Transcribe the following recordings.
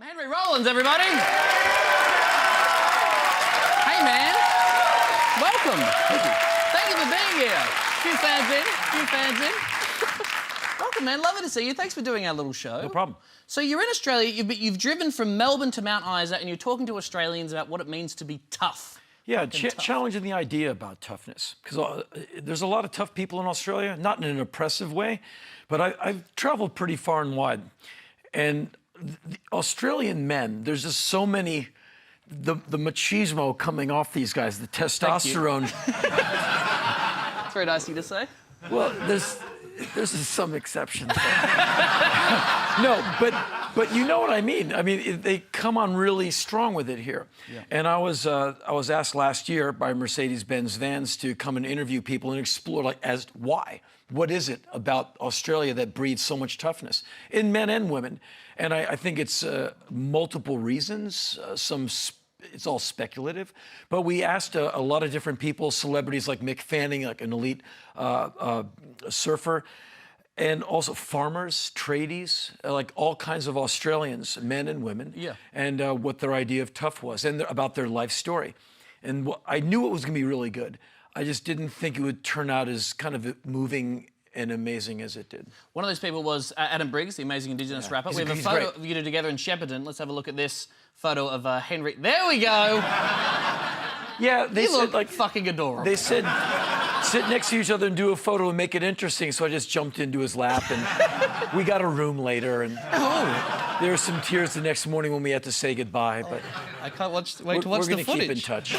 Henry Rollins, everybody. Hey, man. Welcome. Thank you. Thank you for being here. Few fans in. Welcome, man. Lovely to see you. Thanks for doing our little show. No problem. So you're in Australia. You've driven from Melbourne to Mount Isa, and you're talking to Australians about what it means to be tough. Yeah, challenging the idea about toughness. Because there's a lot of tough people in Australia, not in an oppressive way, but I've traveled pretty far and wide. And the Australian men, there's just so many, the machismo coming off these guys, the testosterone. It's very nice of you to say. Well, there's some exceptions. No, but you know what I mean. I mean, they come on really strong with it here. Yeah. And I was asked last year by Mercedes-Benz Vans to come and interview people and explore, like, as why? What is it about Australia that breeds so much toughness in men and women? And I think it's multiple reasons. It's all speculative, but we asked a lot of different people, celebrities like Mick Fanning, like an elite surfer, and also farmers, tradies, like all kinds of Australians, men and women, and what their idea of tough was, and about their life story. And I knew it was going to be really good. I just didn't think it would turn out as kind of moving and amazing as it did. One of those people was Adam Briggs, the amazing Indigenous rapper. We have a photo of you two together in Shepparton. Let's have a look at this photo of Henry. There we go. Yeah, they you said, look like, fucking adorable. They said, sit next to each other and do a photo and make it interesting. So I just jumped into his lap, and we got a room later. And there were some tears the next morning when we had to say goodbye. But I can't wait to watch the footage. We're going to keep in touch.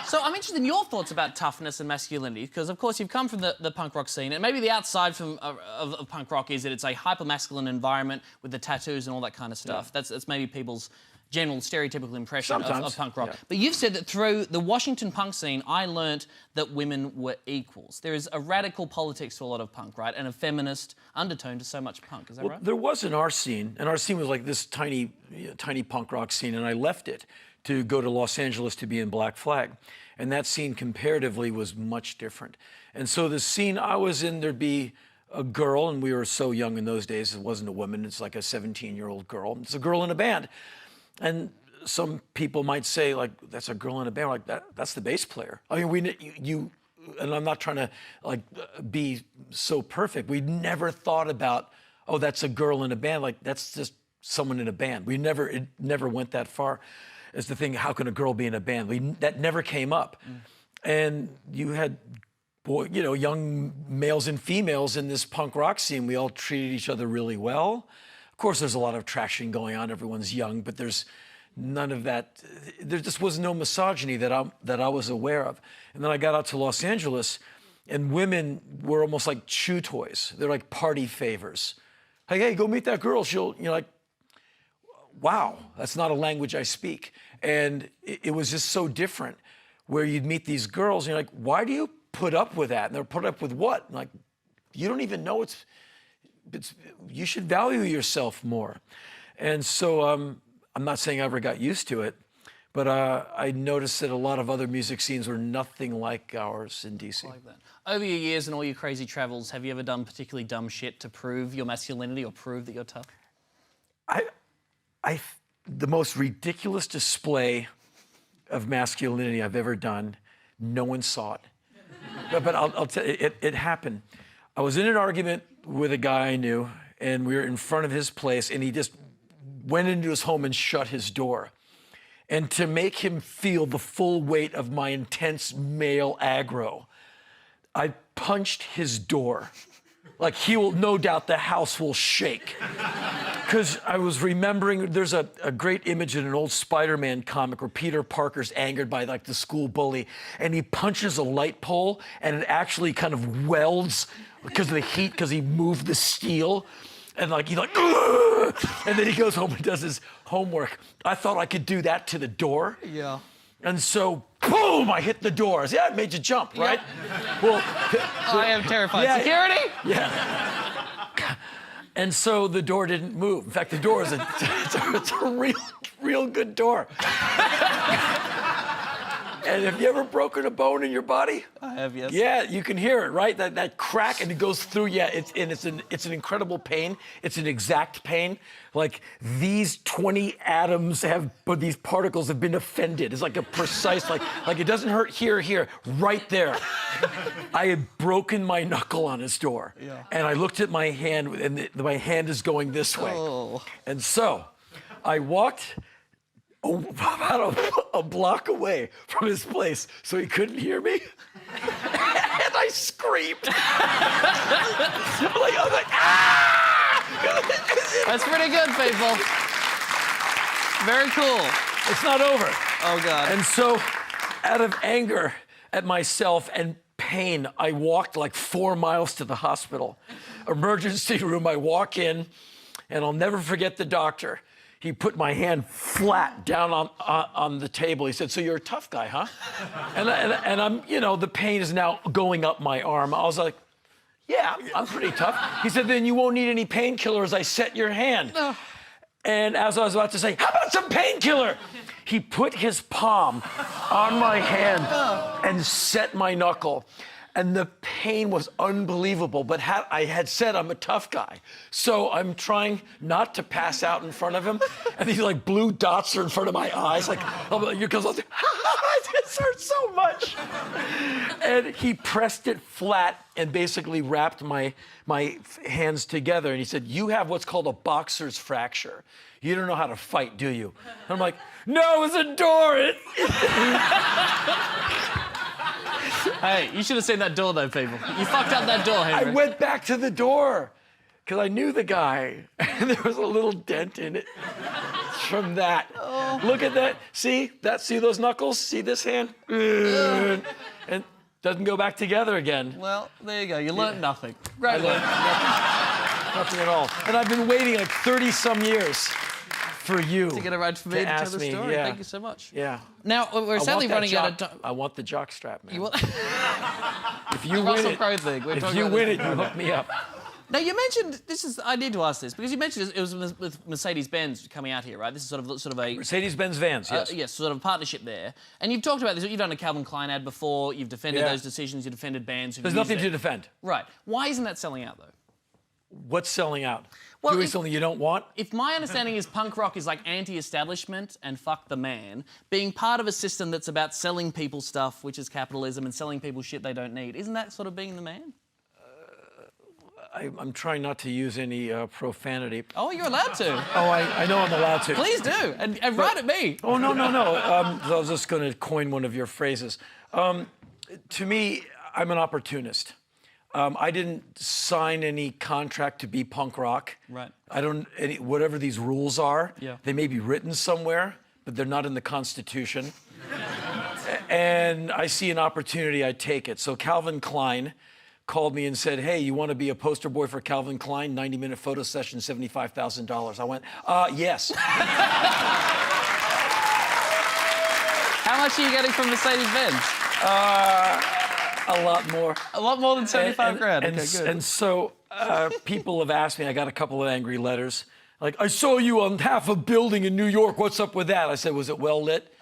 So I'm interested in your thoughts about toughness and masculinity, because, of course, you've come from the punk rock scene, and maybe the outside of punk rock is that it's a hyper-masculine environment with the tattoos and all that kind of stuff. Yeah. That's maybe people's general stereotypical impression of punk rock. Yeah. But you've said that through the Washington punk scene, I learnt that women were equals. There is a radical politics to a lot of punk, right, and a feminist undertone to so much punk. Is that right? There was in our scene, and our scene was like this tiny punk rock scene, and I left it to go to Los Angeles to be in Black Flag. And that scene comparatively was much different. And so the scene I was in, there'd be a girl, and we were so young in those days, it wasn't a woman, it's like a 17-year-old girl. It's a girl in a band. And some people might say, like, that's a girl in a band. Like, that's the bass player. I mean, and I'm not trying to, like, be so perfect. We never thought about, oh, that's a girl in a band. Like, that's just someone in a band. It never went that far. As the thing, how can a girl be in a band? That never came up. And you had young males and females in this punk rock scene. We all treated each other really well. Of course, there's a lot of traction going on. Everyone's young, but there's none of that. There just was no misogyny that I was aware of. And then I got out to Los Angeles, and women were almost like chew toys. They're like party favors. Hey, go meet that girl. She'll, like, wow, that's not a language I speak. And it was just so different, where you'd meet these girls and you're like, why do you put up with that? And they're put up with what? And like, you don't even know you should value yourself more. And so I'm not saying I ever got used to it, but I noticed that a lot of other music scenes were nothing like ours in DC. Like that. Over your years and all your crazy travels, have you ever done particularly dumb shit to prove your masculinity or prove that you're tough? The most ridiculous display of masculinity I've ever done, no one saw it. But I'll tell you, it happened. I was in an argument with a guy I knew, and we were in front of his place, and he just went into his home and shut his door. And to make him feel the full weight of my intense male aggro, I punched his door. Like, no doubt the house will shake. Because I was remembering, there's a great image in an old Spider-Man comic where Peter Parker's angered by, like, the school bully, and he punches a light pole, and it actually kind of welds because of the heat, because he moved the steel. And, like, he's like, ugh! And then he goes home and does his homework. I thought I could do that to the door. Yeah. And so, boom, I hit the door. I said, yeah, it made you jump, right? Well, I am terrified. Security? Yeah. And so the door didn't move. In fact, the door is it's a real good door. And have you ever broken a bone in your body? I have, yes. Yeah, you can hear it, right? That crack, and it goes through. Yeah, it's an incredible pain. It's an exact pain. Like these 20 atoms but these particles have been offended. It's like a precise, like it doesn't hurt here, right there. I had broken my knuckle on his door, and I looked at my hand, and my hand is going this way. Oh. And so I walked about a block away from his place so he couldn't hear me. And I screamed. I was like, ah! That's pretty good, people. Very cool. It's not over. Oh, God. And so, out of anger at myself and pain, I walked like 4 miles to the hospital. Emergency room, I walk in, and I'll never forget the doctor. He put my hand flat down on the table. He said, "So you're a tough guy, huh?" And I'm, the pain is now going up my arm. I was like, "Yeah, I'm pretty tough." He said, "Then you won't need any painkillers. I set your hand." And as I was about to say, "How about some painkiller?" He put his palm on my hand and set my knuckle. And the pain was unbelievable. But I had said I'm a tough guy. So I'm trying not to pass out in front of him. And these like blue dots are in front of my eyes. Because I was like, this hurts so much. And he pressed it flat and basically wrapped my hands together. And he said, "You have what's called a boxer's fracture. You don't know how to fight, do you?" And I'm like, "No, it's a door." Hey, you should have seen that door, though, people. You fucked up that door, Henry. I went back to the door because I knew the guy, and there was a little dent in it from that. Oh. Look at that. See those knuckles? See this hand? And doesn't go back together again. Well, there you go. You learned nothing. Great. I learned nothing at all. And I've been waiting like 30-some years for you to get a right for me to tell the story. Yeah. Thank you so much. Yeah. Now, we're sadly running out of time. I want the jock strap, man. You want if you win it, if you win it, you hook me up. Now, you mentioned, I need to ask this, because you mentioned it was with Mercedes-Benz coming out here, right? This is sort of a... Mercedes-Benz vans, yes. Yes, sort of a partnership there. And you've talked about this, you've done a Calvin Klein ad before, you've defended those decisions, you've defended bands. There's nothing to defend. Right. Why isn't that selling out, though? What's selling out? Well, doing something you don't want? If my understanding is punk rock is like anti-establishment and fuck the man, being part of a system that's about selling people stuff, which is capitalism, and selling people shit they don't need, isn't that sort of being the man? I'm trying not to use any profanity. Oh, you're allowed to. Oh, I know I'm allowed to. Please do, and right at me. Oh, no. I was just going to coin one of your phrases. To me, I'm an opportunist. I didn't sign any contract to be punk rock. Right. Whatever these rules are, yeah. They may be written somewhere, but they're not in the Constitution. And I see an opportunity, I take it. So Calvin Klein called me and said, "Hey, you want to be a poster boy for Calvin Klein? 90-minute photo session, $75,000. I went, yes. How much are you getting from Mercedes-Benz? A lot more. A lot more than 75 grand. Okay, good. And so people have asked me, I got a couple of angry letters, like, "I saw you on half a building in New York. What's up with that?" I said, "Was it well lit?"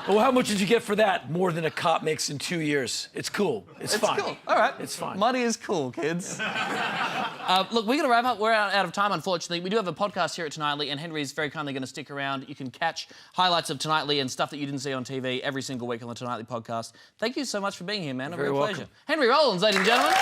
"Well, how much did you get for that?" "More than a cop makes in 2 years." It's cool. It's fine. It's cool. All right. It's fine. Money is cool, kids. Look, we're going to wrap up. We're out of time, unfortunately. We do have a podcast here at Tonightly, and Henry's very kindly going to stick around. You can catch highlights of Tonightly and stuff that you didn't see on TV every single week on the Tonightly podcast. Thank you so much for being here, man. A real pleasure. Henry Rollins, ladies and gentlemen.